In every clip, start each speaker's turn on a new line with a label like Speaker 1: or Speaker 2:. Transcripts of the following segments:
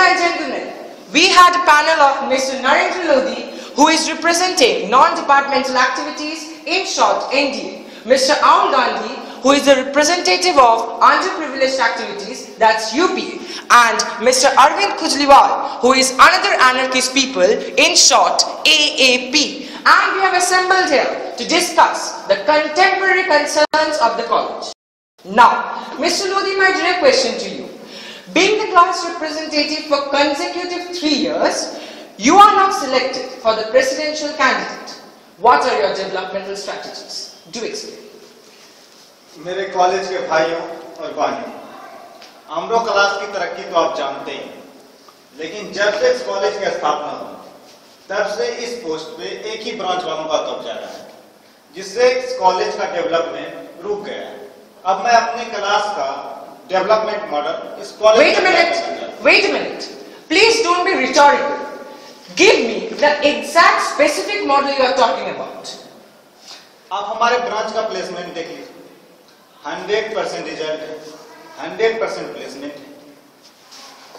Speaker 1: and gentlemen, we had a panel of Mr. Narendra Lodhi, who is representing non-departmental activities, in short NDA. Mr. Aul Gandhi, who is the representative of underprivileged activities, that's UP. And Mr. Arvind Kujliwal, who is another anarchist people, in short AAP. And we have assembled here to discuss the contemporary concerns of the college. Now, Mr. Lodhi, my direct question to you. Being the class representative for consecutive 3 years, you are now selected for the presidential candidate. What are your developmental strategies? Do explain.
Speaker 2: मेरे college के भाइयों और बहनों, आम्रो class की तरक्की तो आप जानते ही, लेकिन जब से इस कॉलेज की स्थापना हुई तब से इस पोस्ट पे एक ही ब्रांच वालों का कब्जा रहा है, जिससे इस कॉलेज का डेवलपमेंट रुक गया है। अब मैं अपने क्लास का डेवलपमेंट मॉडल इस college
Speaker 1: Wait a minute. Please don't be rhetorical. Give me the exact specific model you are talking about.
Speaker 2: आप हमारे ब्रांच का प्लेसमेंट देख लीजिए, 100% रिजल्ट है, 100% प्लेसमेंट है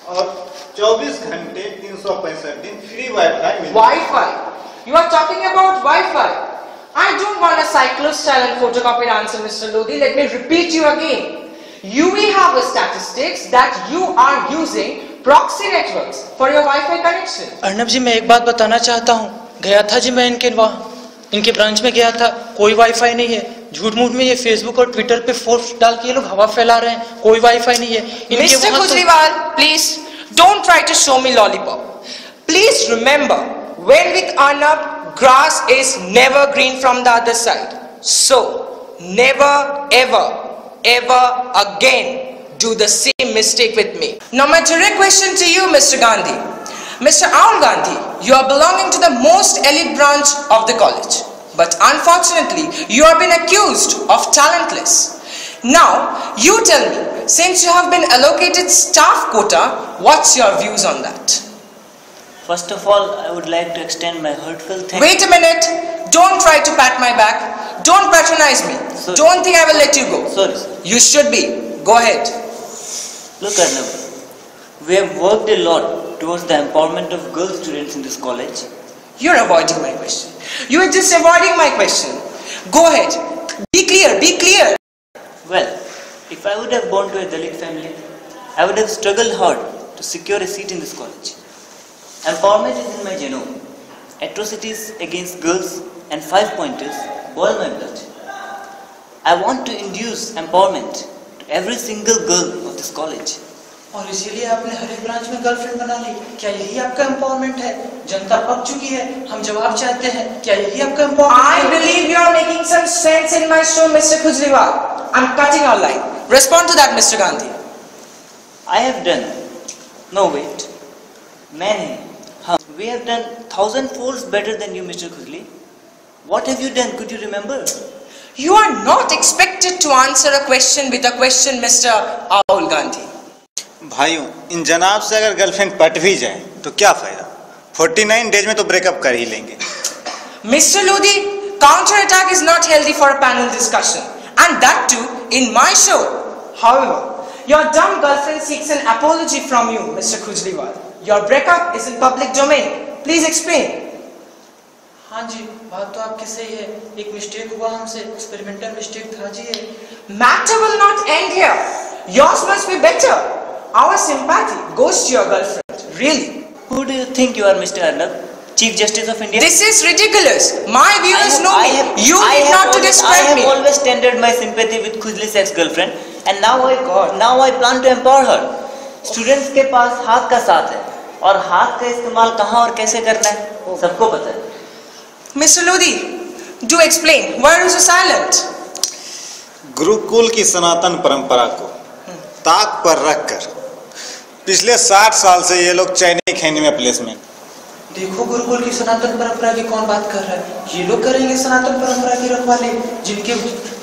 Speaker 2: और 24 घंटे 365 दिन फ्री वाईफाई मिलता है।
Speaker 1: Wi-Fi? You are talking about Wi-Fi? I don't want a cyclo-style and photocopied answer, Mr. Lodhi. Let me repeat you again. You will have a statistics that you are using proxy networks for your Wi-Fi connection.
Speaker 3: Arnab जी, मैं एक बात बताना चाहता हूँ। गया था जी मैं इनके ब्रांच में गया था, कोई वाईफाई नहीं है। झूठ मूठ में ये फेसबुक और ट्विटर पे पोस्ट डाल के ये लोग हवा फैला रहे हैं, कोई वाईफाई नहीं है।
Speaker 1: Mr. Kujriwal, please don't try to show me lollipop. Please remember, when with Arnab, grass is never green from the other side. So never ever again do the same mistake with me. Now my direct question to you, Mr. Gandhi. Mr. Aul Gandhi, you are belonging to the most elite branch of the college. But unfortunately, you have been accused of talentless. Now, you tell me, since you have been allocated staff quota, what's your views on that?
Speaker 4: First of all, I would like to extend my heartfelt thanks.
Speaker 1: Wait a minute. Don't try to pat my back. Don't patronize me.
Speaker 4: Sorry.
Speaker 1: Don't think I will let you go.
Speaker 4: Sorry.
Speaker 1: You should be. Go ahead.
Speaker 4: Look, Arnab, we have worked a lot towards the empowerment of girl students in this college.
Speaker 1: You're avoiding my question. You are just avoiding my question. Go ahead. Be clear. Be clear.
Speaker 4: Well, if I would have born to a Dalit family, I would have struggled hard to secure a seat in this college. Empowerment is in my genome. Atrocities against girls and 5-pointers boil my blood. I want to induce empowerment to every single girl of this college.
Speaker 3: और इसीलिए आपने हर एक branch में girlfriend बना ली। क्या यही आपका empowerment है? जनता पक चुकी है, हम जवाब चाहते हैं। क्या यही आपका एम्पावरमेंट है?
Speaker 1: I believe you are making some sense in my show, Mr. Kujriwal. I'm cutting our line. Respond to that, Mr. Gandhi.
Speaker 4: I have done. No, wait. Many. We have done 1,000 folds better than you, Mr. Kujli. What have you done? Could you remember?
Speaker 1: You are not expected to answer a question with a question, Mr. Aul Gandhi.
Speaker 2: भाइयों, इन जनाब से अगर girlfriend पट भी जाए तो क्या फायदा? 49 डेज में तो ब्रेकअप कर ही लेंगे।
Speaker 1: Mr. Lodhi, counter-attack is not healthy for a panel discussion, and that too in my show. However, your dumb girlfriend seeks an apology from you, Mr. Kujriwal. Your breakup is in public domain. Please explain.
Speaker 3: हाँ जी, बात तो आपकी सही है। एक mistake हुआ हमसे, experimental mistake था जी ये।
Speaker 1: Matter will not end here. Yours must be better. Our sympathy goes to your girlfriend. Really?
Speaker 4: Who do you think you are, Mr. Arnab? Chief Justice of India?
Speaker 1: This is ridiculous. My viewers know me. You need not to describe me.
Speaker 4: I have always tendered my sympathy with Kujli's ex-girlfriend, and now I plan to empower her. Students के पास हाथ का साथ है, और हाथ का इस्तेमाल कहाँ और कैसे करना है, सबको पता है.
Speaker 1: Mr. Lodhi, do explain. Why are you so silent?
Speaker 2: Gurukul की सनातन परंपरा को ताक पर रखकर पिछले 60 साल से ये लोग चैनी खैनी में प्लेसमेंट।
Speaker 3: देखो गुरुकुल की सनातन परंपरा की कौन बात कर रहा है? ये लोग करेंगे सनातन परंपरा की रखवाली। जिनके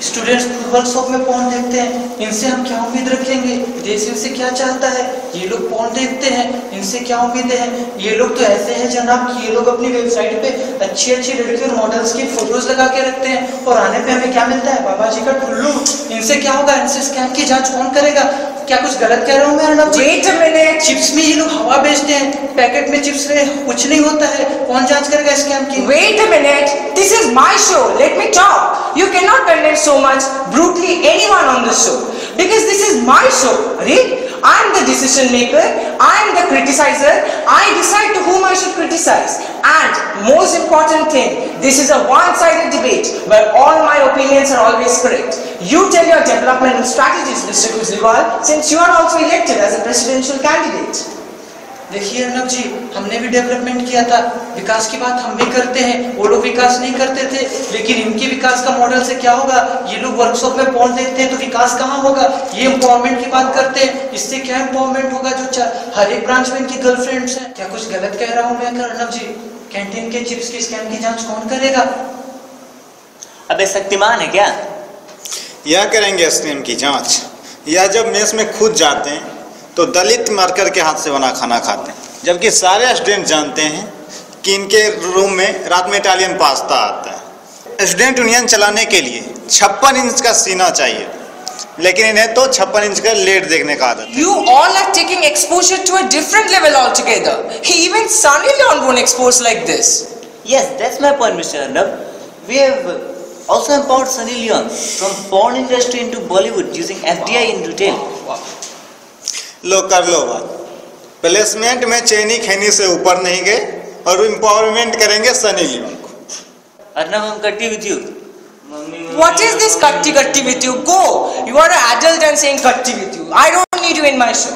Speaker 3: स्टूडेंट्स वर्कशॉप में पॉर्न देखते हैं, इनसे हम क्या उम्मीद रखेंगे? देश इनसे क्या चाहता है? ये लोग पॉर्न देखते हैं, इनसे क्या उम्मीदें हैं? ये लोग तो ऐसे हैं जनाब कि ये लोग अपनी वेबसाइट पे अच्छी अच्छी लड़की और मॉडल्स की फोटोज लगा के रखते हैं, और आने पे हमें क्या मिलता है? बाबा जी का टुल्लू। इनसे क्या होगा? इनसे स्कैम की जांच कौन करेगा? क्या कुछ गलत कह रहा हूँ मैं अर्नब जी?
Speaker 1: Wait a minute.
Speaker 3: चिप्स में ये लोग हवा बेचते हैं, पैकेट में चिप्स रहे, कुछ नहीं होता है, कौन जांच करेगा स्कैम की?
Speaker 1: Wait a minute, this is my show, let me talk. You cannot condemn so much brutally anyone on the show. Because this is my show, right? I am the decision maker, I am the criticizer, I decide to whom I should criticize. And most important thing, this is a one-sided debate where all my opinions are always correct. You tell your developmental strategies, Mr. Kujriwal, since you are also elected as a presidential candidate.
Speaker 3: देखिए अर्नब जी, हमने भी development किया था, विकास की बात हम भी करते हैं, वो लोग विकास नहीं करते थे, लेकिन इनके विकास का मॉडल से क्या होगा? ये लोग वर्कशॉप में पहुंच देते हैं तो विकास कहाँ होगा? ये एम्पावरमेंट की बात करते हैं, इससे क्या एम्पावरमेंट होगा? जो हर एक ब्रांच में इनकी गर्लफ्रेंड्स हैं। क्या कुछ गलत कह रहा हूँ मैं अर्नब जी? कैंटीन के चिप्स की स्कैम की जाँच कौन करेगा?
Speaker 4: अबे शक्तिमान है क्या?
Speaker 2: यह करेंगे स्कैम की जांच, या जब मेस में खुद जाते हैं तो दलित मार्कर के हाथ से बना खाना खाते हैं, जबकि सारे स्टूडेंट जानते हैं कि इनके रूम में रात में इटालियन पास्ता आता है। स्टूडेंट यूनियन चलाने के लिए 56 इंच का सीना चाहिए, लेकिन इन्हें तो 56 इंच का लेट देखने का आदत है।
Speaker 1: You all are taking exposure to a different level altogether. Even Sunny Leon won't expose like this.
Speaker 4: Yes, that's my point, Mr. Arnab. We have also empowered Sunny Leon from porn industry into Bollywood using FDI in retail.
Speaker 2: लो कर लो बात, placement में चैनी खैनी से ऊपर नहीं गए और empowerment करेंगे सनी लियोन को।
Speaker 4: Arnab, I'm cutting with you.
Speaker 1: What is this katti with you? Go! You are an adult and saying katti with you. I don't need you in my show.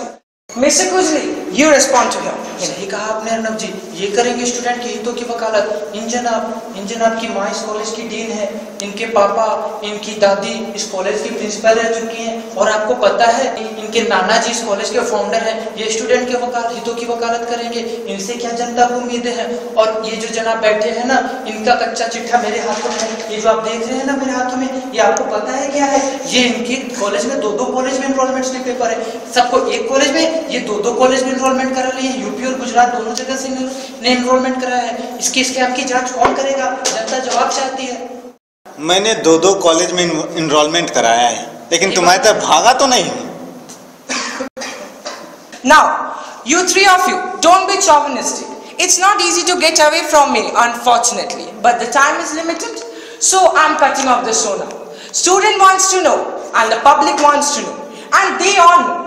Speaker 1: Mr. Kujli, you respond to him.
Speaker 3: सही कहा आपने अर्नब जी, ये करेंगे student के हितों की वकालत। इन जनाब की माँ इस कॉलेज की डीन है, इनके पापा, इनकी दादी इस कॉलेज की प्रिंसिपल रह चुकी हैं, और आपको पता है इनके नाना जी इस कॉलेज के फाउंडर हैं। ये स्टूडेंट के हितों की वकालत करेंगे, इनसे क्या जनता को उम्मीदें हैं? और ये जो जनाब बैठे हैं ना, इनका कच्चा चिट्ठा मेरे हाथों में, ये जो आप देख रहे हैं ना मेरे हाथों में, ये आपको पता है क्या है? ये इनके कॉलेज में दो कॉलेज में एनरोलमेंट के पेपर है, सबको एक कॉलेज में, ये दो कॉलेज में एनरोलमेंट करा लिए, यूपी और गुजरात दोनों जगह से ने एनरोलमेंट कराया है। इसकी स्कैम की जांच कौन करेगा? जनता जवाब चाहती है।
Speaker 2: मैंने दो कॉलेज में एनरोलमेंट कराया है, लेकिन तुम्हारी तरफ भागा तो नहीं हूँ।
Speaker 1: Now, you three of you, don't be chauvinistic. It's not easy to get away from me, unfortunately, but the time is limited, so I'm cutting off the show now. Student wants to know, and the public wants to know, and they all know.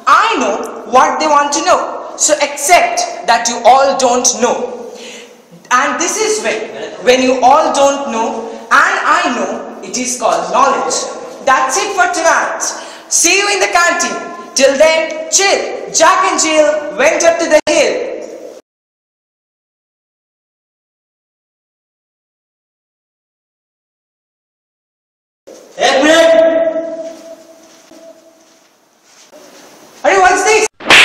Speaker 1: I know what they want to know, so accept that you all don't know. And this is when you all don't know, and I know, it is called knowledge. That's it for tonight. See you in the canteen. Till then, chill. Jack and Jill went up to the hill.